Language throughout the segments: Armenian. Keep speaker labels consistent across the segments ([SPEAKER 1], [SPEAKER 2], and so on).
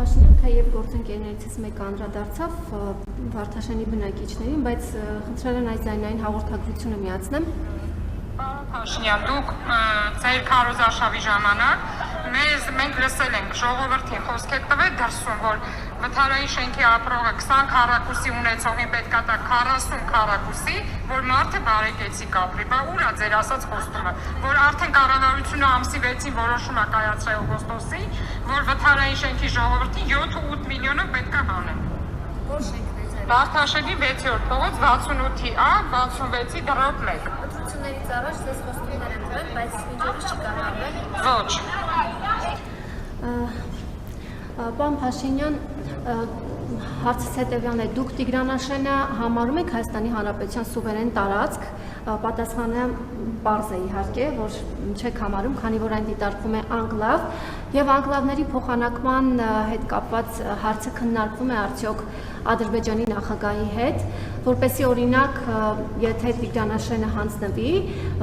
[SPEAKER 1] Փաշինյան թեև գործընկերներից մեկը անդրադարձավ Վարդաշենի բնակիչներին, բայց խնդրել են այս ձայնային հաղորդագրությունը միացնեմ։
[SPEAKER 2] Պարոն Փաշինյան, դուք ձեր քարոզարշավի ժամանակ մենք լսել ենք ժողովրդին խոսք եք տվել դրսում, որ վթարային շենքի ապրողը 20 քառակուսի ունեցողին պետք է տա 40 քառակուսի, որ մարդը բարեկեցիկ ապրի։ Բա ուր է ձեր ասած խոստումը, որ արդեն կառավարությունը ամսի 6-ին որոշում է կայացրել օգոստոսին, որ վթարային շենքի ժողովրդին 7-8 միլիոնով պետք է հանեն։
[SPEAKER 1] Որ շենքն է ձեր։
[SPEAKER 2] Վարդաշենի 6-րդ փողոց 68-ի 66-ի դրոպ 1։
[SPEAKER 1] Ընտրություններից առաջ ձեզ խոստումներ են տվել, բայց ինչ որ չի կատարվել։
[SPEAKER 2] Ոչ։
[SPEAKER 1] Պարոն Փաշինյան, հարցս հետևյալն է, դուք Տիգրանաշենը համարում եք Հայաստանի Հանրապետության սուվերեն տարածք, պատասխանը պարզ է իհարկե, որ չեք համարում, քանի որ այն դիտարկվում է անկլավ, եւ անկլավների փոխանակման հետ կապված հարցը քննարկվում է արդյոք Ադրբեջանի նախագահի հետ, որպեսզի օրինակ, եթե Տիգրանաշենը հանձնվի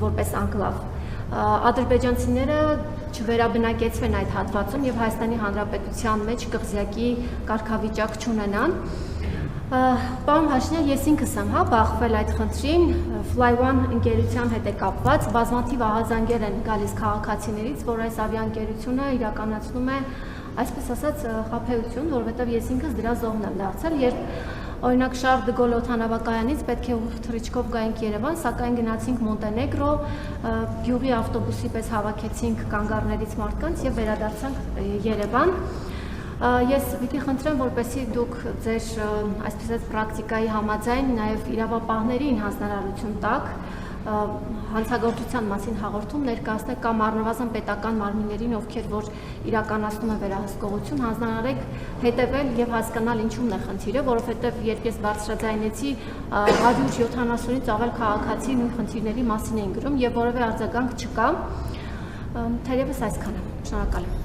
[SPEAKER 1] որպես անկլավ, ադրբեջանցիները չվերաբնակեցվեն այդ հատվածում եւ Հայաստանի Հանրապետության մեջ կղզյակի կարգավիճակ չունենան։ Պարոն Փաշինյան, ես ինքս եմ բախվել այդ խնդրին, Fly1 ընկերության հետ է կապված, բազմաթիվ ահազանգեր են գալիս քաղաքացիներից, որ այս ավիաընկերությունը իրականացնում է, այսպես ասած, խաբեություն, որովհետև ես ինքս դրա զոհն եմ դարձել, երբ օրինակ Շարլ դե Գոլ օդանավակայանից պետք է թռիչքով գայինք Երևան, սակայն գնացինք Մոնտենեգրո, գյուղի ավտոբուսի պես հավաքեցինք կանգառներից մարդկանց եւ վերադարձանք Երևան։ Ես պիտի խնդրեմ, որպեսզի դուք ձեր այսպես ասած պրակտիկայի համաձայն նաեւ իրավապահներին հանձնարարություն տաք հանցագործության մասին հաղորդում ներկայացնել կամ առնվազն պետական մարմիններին, ովքեր որ իրականացնում են վերահսկողություն, հանձնարարեք հետևել եւ հասկանալ ինչումն է խնդիրը, որովհետեւ երբ ես բարձրաձայնեցի 170-ից ավել քաղաքացի նույն խնդիրների մասին էին գրում եւ որևէ արձագանք չկա, թերևս այսքանը։ Շնորհակալ եմ։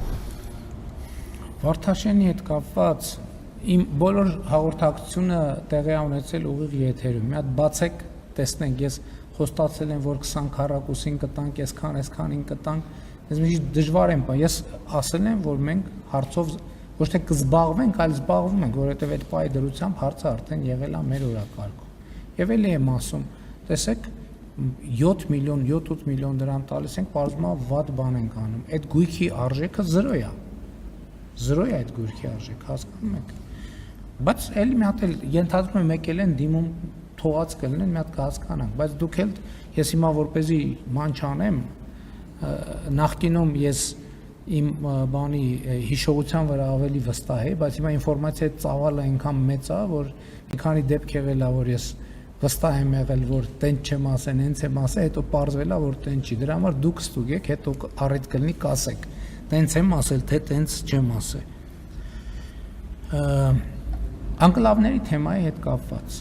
[SPEAKER 3] Վարդաշենի հետ կապված իմ բոլոր հաղորդակցությունը տեղի ունեցել ուղիղ եթերում։ Մի հատ բացեք, տեսնենք, ես խոստացել եմ, որ 20 քառակուսին կտանք, այսքանին կտանք, ես միշտ դժվար եմ, ես ասել եմ, որ մենք հարցով ոչ թե կզբաղվենք, այլ զբաղվում ենք, որովհետև այդ պայի դրությամբ հարցը արդեն եղել է մեր օրակարգում։ Եվ էլի եմ ասում, տեսեք, 7 միլիոն, 7-8 միլիոն դրամ տալիս ենք, պարզվում է վատ բան ենք անում։ Այդ գույքի արժեքը 0 է։ 0 է այդ գույքի արժեքը, հասկանում եք։ Բայց էլի մի հատ էլ ենթադրում եմ եկել են դիմում թողած կլինեն, մի հատ կհասկանանք, բայց դուք էլ ես հիմա որպեսզի ման չանեմ, նախկինում ես իմ բանի հիշողության վրա ավելի վստահ էի, բայց հիմա ինֆորմացիայի ծավալը այնքան մեծ է, որ մի քանի դեպք եղել է, որ ես վստահ եմ եղել, որ տենց չեմ ասեն, հենց եմ ասել, հետո պարզվել է, որ տենց չի։ Դրա համար դուք ստուգեք, հետո առիթ կլինի կասեք, տենց եմ ասել, թե տենց չեմ ասել։ Անկլավների թեմայի հետ կապված։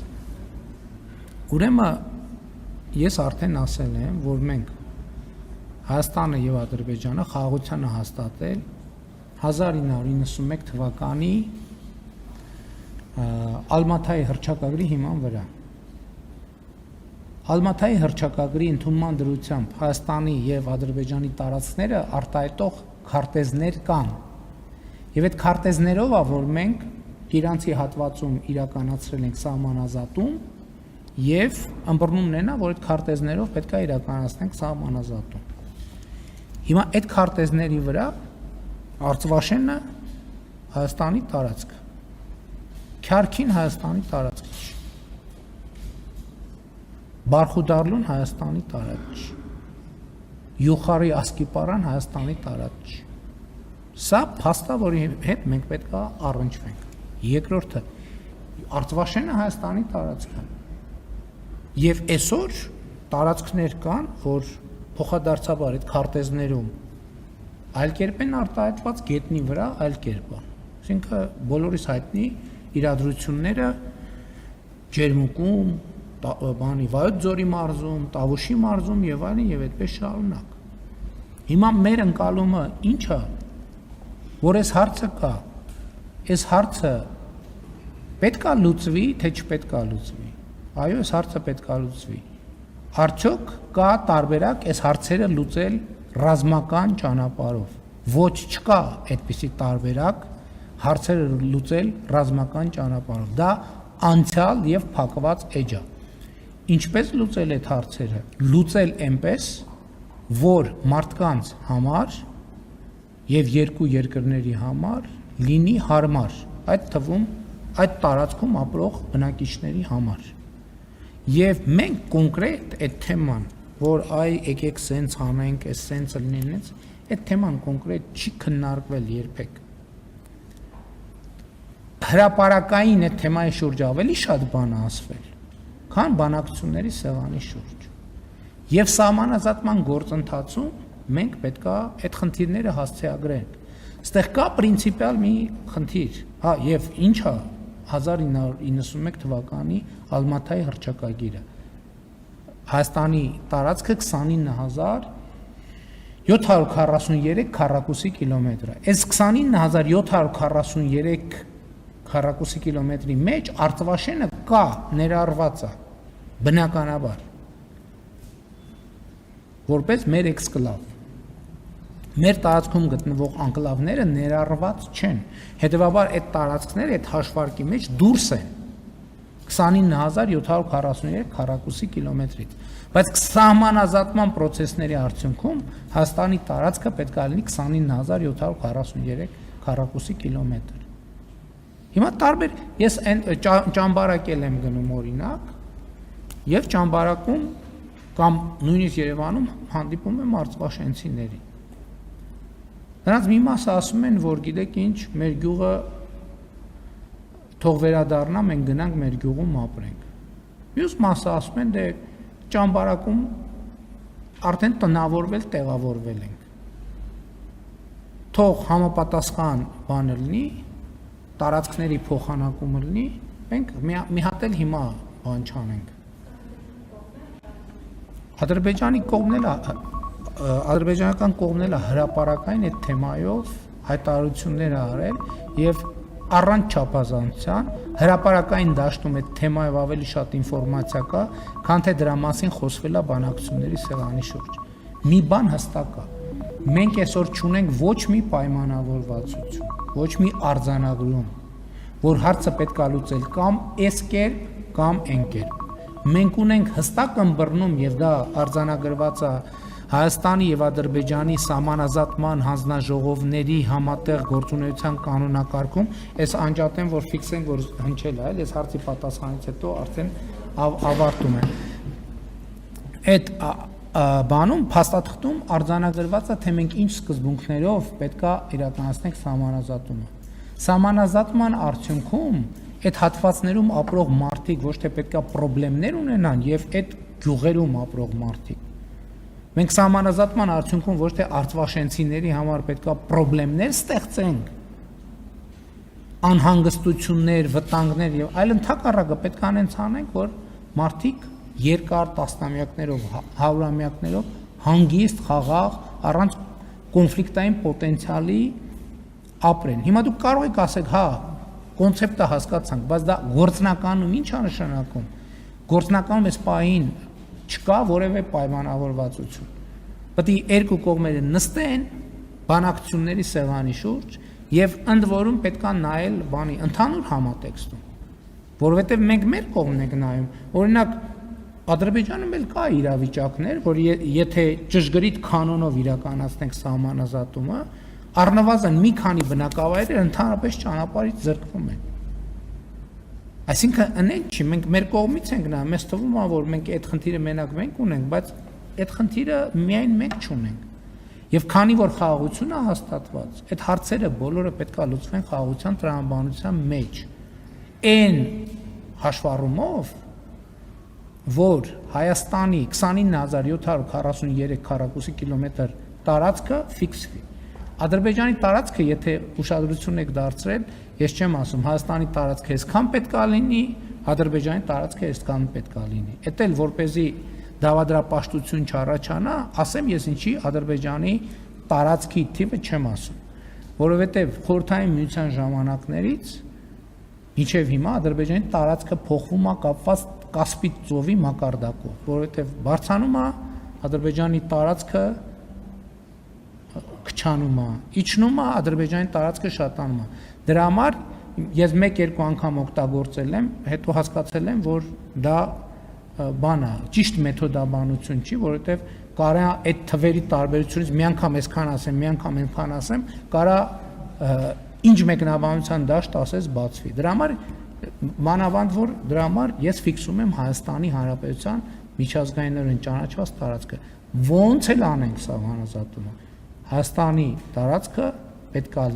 [SPEAKER 3] Ուրեմն ես արդեն ասել եմ, որ մենք Հայաստանը եւ Ադրբեջանը խաղաղության է հաստատել 1991 թվականի Ալմաթայի հռչակագրի հիման վրա։ Ալմաթայի հռչակագրի ընդունման դրությամբ Հայաստանի եւ Ադրբեջանի տարածքները արտահայտող քարտեզներ կան։ Եվ այդ քարտեզներով է, որ մենք իրանցի հատվածում իրականացրել ենք սահմանազատում եւ ըմբռնումն է նա, որ այդ քարտեզներով պետք է իրականացնենք սահմանազատում։ Հիմա այդ քարտեզների վրա Արցվաշենը Հայաստանի տարածքը, Քյարքին Հայաստանի տարածքը չի, Բարխուդարլուն Հայաստանի տարածքը չի, Յուխարի Ասկիպարան Հայաստանի տարածքը չի։ Սա փաստ է, որի հետ մենք պետք է առնչվենք։ Երկրորդը Արցվաշենը Հայաստանի տարածքը։ Եվ այսօր տարածքներ կան, որ փոխադարձաբար այդ քարտեզներում այլ կերպ են արտահայտված, գետնի վրա այլ կերպ է։ Այսինքն բոլորիս հայտնի իրադրությունները Ջերմուկում, բանի Վայոց ձորի մարզում, Տավուշի մարզում եւ այլն եւ այդպես շարունակ։ Հիմա մեր ընկալումը ի՞նչ է, որ այս հարցը կա։ Այս հարցը պետք է լուծվի, թե չպետք է լուծվի։ Այո, այս հարցը պետք է լուծվի։ Արդյոք կա տարբերակ այս հարցերը լուծել ռազմական ճանապարհով։ Ոչ, չկա այդպիսի տարբերակ, հարցերը լուծել ռազմական ճանապարհով։ Դա անցյալ եւ փակված էջ է։ Ինչպես լուծել այդ հարցերը։ Լուծել այնպես, որ մարդկանց համար եւ երկու երկրների համար լինի հարմար, այդ թվում այդ տարածքում ապրող բնակիչների համար։ Եվ մենք կոնկրետ այդ թեման, որ եկեք սենց անենք, սենց լինենք, այդ թեման կոնկրետ չի քննարկվել երբեք։ Հրապարակային այդ թեմայի շուրջ ավելի շատ բան ասվել, քան բանակցությունների սեղանի շուրջ։ Եվ սահմանազատման գործընթացում մենք պետք է այդ խնդիրները հասցեագրենք։ Այստեղ կա պրինցիպիալ մի խնդիր, եւ ինչա 1991 թվականի Ալմաթայի հռչակագիրը։ Հայաստանի տարածքը 29743 քառակուսի կիլոմետր է։ Այս 29743 քառակուսի կիլոմետրի մեջ Արցվաշենը կա, ներառված է, բնականաբար, որպես մեր էքսկլավ։ Մեր տարածքում գտնվող անկլավները ներառված չեն։ Հետևաբար այդ տարածքները այդ հաշվարկի մեջ դուրս են 29743 քառակուսի կիլոմետրից։ Բայց սահմանազատման process-ների արդյունքում Հայաստանի տարածքը պետք է լինի 29743 քառակուսի կիլոմետր։ Հիմա տարբեր ես ճամբարակել եմ գնում օրինակ եւ ճամբարակում կամ նույնիսկ Երևանում հանդիպում եմ արցվաշենցիների։ Նրանց մի մասը ասում են, որ գիտեք ինչ, մեր գյուղը թող վերադառնա, մենք գնանք մեր գյուղում ապրենք։ Մյուս մասը ասում են, դե ճամբարակում արդեն տնավորվել, տեղավորվել ենք։ Թող համապատասխան բանը լինի, տարածքների փոխանակումը լինի, մենք մի հատ էլ հիմա բան չանենք։ Ադրբեջանական կողմն էլ հրապարակային այդ թեմայով հայտարարություններ արել եւ առանց չափազանցության հրապարակային դաշտում այդ թեմայով ավելի շատ ինֆորմացիա կա, քան թե դրա մասին խոսվել է բանակցությունների սեղանի շուրջ։ Մի բան հստակ է։ Մենք այսօր չունենք ոչ մի պայմանավորվածություն, ոչ մի արձանագրում, որ հարցը պետք է լուծել կամ այս կերպ կամ այն կերպ։ Մենք ունենք հստակ ըմբռնում եւ դա արձանագրված է Հայաստանի եւ Ադրբեջանի սահմանազատման հանձնաժողովների համատեղ գործունեության կանոնակարգում, այս անջատեմ, որ ֆիքսենք, որ հնչել է, այս հարցի պատասխանից հետո արդեն ավարտում է։ Այդ բանում փաստաթղթում արձանագրված է, թե մենք ինչ սկզբունքներով պետք է իրականացնենք սահմանազատումը։ Սահմանազատման արդյունքում այդ հատվածներում ապրող մարդիկ ոչ թե պետք է խնդիրներ ունենան եւ այդ գյուղերում ապրող մարդիկ։ Մենք սահմանազատման արդյունքում ոչ թե արցվաշենցիների համար պետք է խնդիրներ ստեղծենք, անհանգստություններ, վտանգներ եւ այլ ընդհակառակը պետք է անենք, որ մարդիկ երկար տասնամյակներով, հարյուրամյակներով հանգիստ, խաղաղ, առանց կոնֆլիկտային պոտենցիալի ապրեն։ Հիմա դուք կարող եք ասեք, հա, կոնցեպտը հասկացանք, բայց դա գործնականում ի՞նչ է նշանակում։ Գործնականում այս պահին չկա որևէ պայմանավորվածություն։ Պետք է երկու կողմերը նստեն բանակցությունների սեղանի շուրջ եւ ընդ որում պետք է նայել բանի ընդհանուր համատեքստում, որովհետեւ մենք մեր կողմն ենք նայում։ Օրինակ Ադրբեջանում էլ կա իրավիճակներ, որ եթե ճշգրիտ կանոնով իրականացնենք սահմանազատումը, առնվազն մի քանի բնակավայրեր ընդհանրապես ճանապարհից զրկվում են։ Այսինքն ընենք չի, մենք մեր կողմից ենք նայում, մեզ թվում է, որ մենք այդ խնդիրը մենակ մենք ունենք, բայց այդ խնդիրը միայն մենք չունենք։ Եվ քանի որ խաղաղություն է հաստատված, այդ հարցերը բոլորը պետք է լուծվեն խաղաղության տրամաբանության մեջ։ Այն հաշվառումով, որ Հայաստանի 29743 քառակուսի կիլոմետր տարածքը ֆիքսվի։ Ադրբեջանի տարածքը, եթե ուշադրություն եք դարձրել, ես չեմ ասում, Հայաստանի տարածքը այսքան պետք է լինի, Ադրբեջանի տարածքը այսքան պետք է լինի։ Էդ էլ որպեսզի դավադրապաշտություն չառաջանա, ասեմ ես ինչի Ադրբեջանի տարածքի թիվը չեմ ասում, որովհետև խորհրդային միության ժամանակներից մինչև հիմա Ադրբեջանի տարածքը փոխվում է կապված Կասպից ծովի մակարդակով, որովհետև բարձրանում է Ադրբեջանի տարածքը քչանում է, իջնում է Ադրբեջանի տարածքը շատանում է։ Դրա համար ես 1-2 անգամ օգտագործել եմ, հետո հասկացել եմ, որ դա բանա, ճիշտ մեթոդաբանություն չի, որովհետև կարա այդ թվերի տարբերությունից մի անգամ այսքան ասեմ, մի անգամ այնքան ասեմ, կարա ինչ մեկնաբանության դաշտ ասես բացվի։ Դրա համար մանավանդ որ դրա համար ես ֆիքսում եմ Հայաստանի Հանրապետության միջազգայինորեն ճանաչված տարածքը։ Ոնց էլ անենք սա հանրազատումը։ Հայաստանի տարածքը պետք է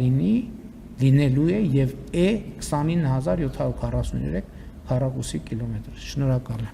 [SPEAKER 3] լինելու է եւ E 29743 քառակուսի կիլոմետր։ Շնորհակալ եմ։